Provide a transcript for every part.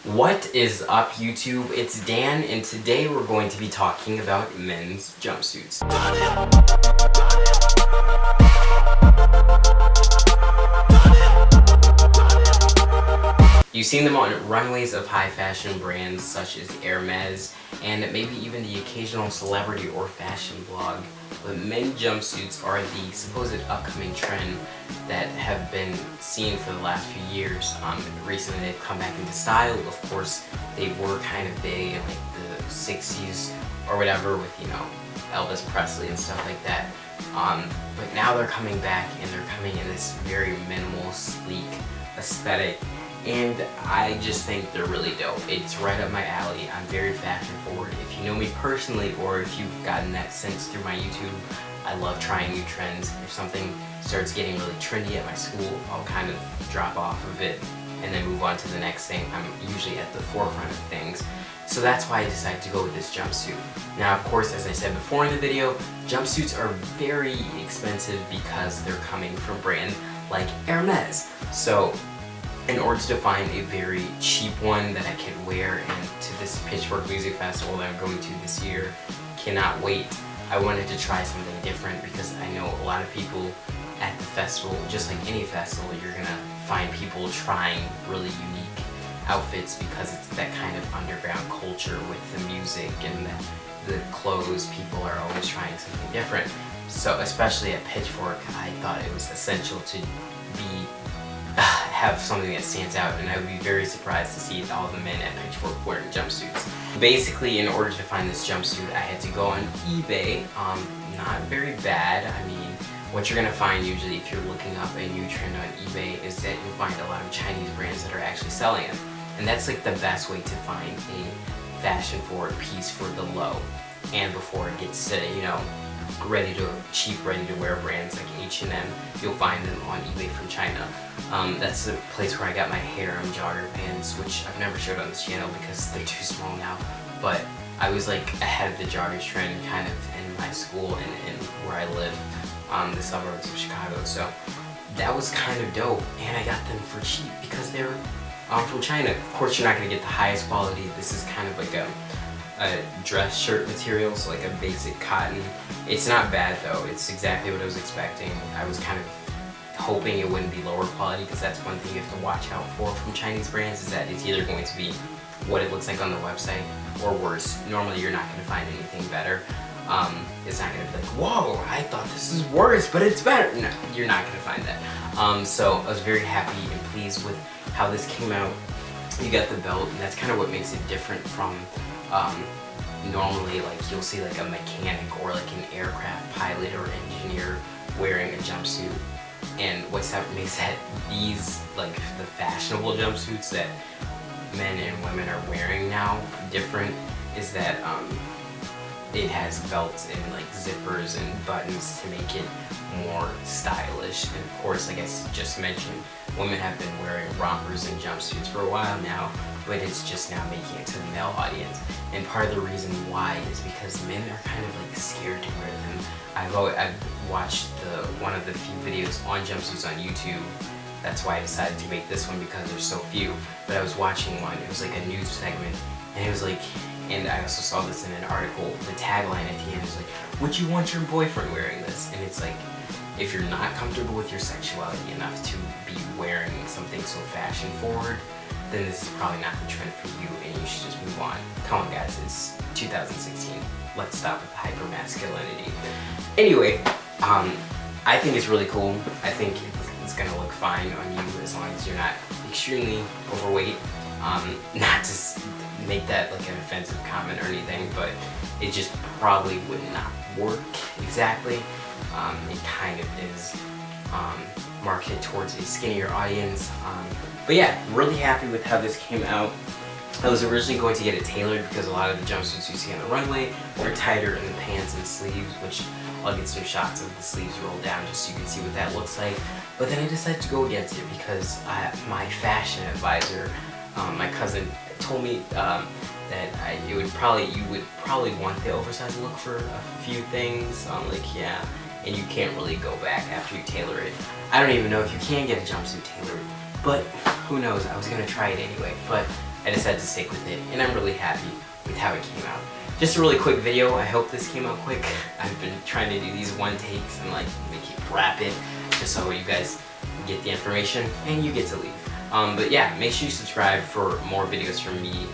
What is up, YouTube? It's Dan, and today we're going to be talking about men's jumpsuits. You've seen them on runways of high fashion brands such as Hermes, and maybe even the occasional celebrity or fashion blog. But men's jumpsuits are the supposed upcoming trend that have been seen for the last few years. Recently they've come back into style. Of course, they were kind of big in like the 60s or whatever with, you know, Elvis Presley and stuff like that. But now they're coming back, and they're coming in this very minimal, sleek aesthetic. And I just think they're really dope. It's right up my alley. I'm very fashion forward. If you know me personally, or if you've gotten that sense through my YouTube, I love trying new trends. If something starts getting really trendy at my school, I'll kind of drop off of it and then move on to the next thing. I'm usually at the forefront of things. So that's why I decided to go with this jumpsuit. Now, of course, as I said before in the video, jumpsuits are very expensive because they're coming from brands like Hermes. So in order to find a very cheap one that I can wear into this Pitchfork Music Festival that I'm going to this year, cannot wait. I wanted to try something different because I know a lot of people at the festival, just like any festival, you're gonna find people trying really unique outfits because it's that kind of underground culture with the music and the clothes. People are always trying something different. So especially at Pitchfork, I thought it was essential to have something that stands out, and I would be very surprised to see all the men at Pitchfork wearing jumpsuits. Basically, in order to find this jumpsuit, I had to go on eBay. Not very bad. I mean, what you're gonna find usually if you're looking up a new trend on eBay is that you'll find a lot of Chinese brands that are actually selling them. And that's like the best way to find a fashion forward piece for the low. And before it gets to, you know, cheap ready to wear brands like H&M, you'll find them on eBay from China. That's the place where I got my harem jogger pants, which I've never showed on this channel because they're too small now. But I was like ahead of the joggers trend kind of in my school and where I live, the suburbs of Chicago. So that was kind of dope, and I got them for cheap because they're from China. Of course, you're not going to get the highest quality. This is kind of like a dress shirt material, so like a basic cotton. It's not bad though. It's exactly what I was expecting. I was kind of hoping it wouldn't be lower quality, because that's one thing you have to watch out for from Chinese brands, is that it's either going to be what it looks like on the website or worse. Normally you're not going to find anything better. It's not going to be like, whoa, I thought this is worse, but it's better. No, you're not going to find that. So I was very happy and pleased with how this came out. You got the belt, and that's kind of what makes it different from normally, like, you'll see like a mechanic or like an aircraft pilot or engineer wearing a jumpsuit. And what's that makes that these, like, the fashionable jumpsuits that men and women are wearing now different is that it has belts and like zippers and buttons to make it more stylish. And of course, like I just mentioned, women have been wearing rompers and jumpsuits for a while now, but it's just now making it to the male audience. And part of the reason why is because men are kind of like scared to wear them. I've watched one of the few videos on jumpsuits on YouTube. That's why I decided to make this one, because there's so few. But I was watching one, it was like a news segment, and it was like, and I also saw this in an article, the tagline at the end is like, would you want your boyfriend wearing this? And it's like, if you're not comfortable with your sexuality enough to be wearing something so fashion forward, then this is probably not the trend for you, and you should just move on. Come on guys, it's 2016. Let's stop with the hyper-masculinity. Anyway, I think it's really cool. I think it's gonna look fine on you as long as you're not extremely overweight. Not to make that like an offensive comment or anything, but it just probably would not work exactly. It kind of is marketed towards a skinnier audience. But yeah, really happy with how this came out. I was originally going to get it tailored because a lot of the jumpsuits you see on the runway are tighter in the pants and sleeves, which I'll get some shots of the sleeves rolled down just so you can see what that looks like. But then I decided to go against it because my fashion advisor, my cousin, told me that you would probably want the oversized look for a few things. Like, yeah, and you can't really go back after you tailor it. I don't even know if you can get a jumpsuit tailored, but who knows? I was gonna try it anyway. But I decided to stick with it, and I'm really happy with how it came out. Just a really quick video. I hope this came out quick. I've been trying to do these one takes and like make it rapid, just so you guys get the information and you get to leave. But yeah, make sure you subscribe for more videos from me,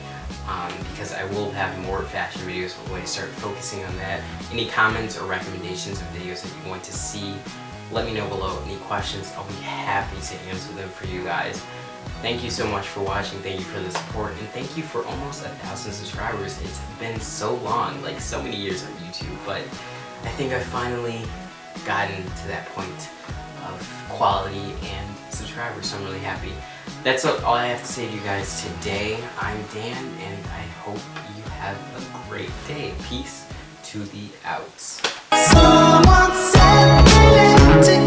because I will have more fashion videos when I start focusing on that. Any comments or recommendations of videos that you want to see, let me know below. Any questions, I'll be happy to answer them for you guys. Thank you so much for watching, thank you for the support, and thank you for almost 1,000 subscribers. It's been so long, like so many years on YouTube, but I think I've finally gotten to that point of quality and subscribers, so I'm really happy. That's all I have to say to you guys today. I'm Dan, and I hope you have a great day. Peace to the outs. Someone said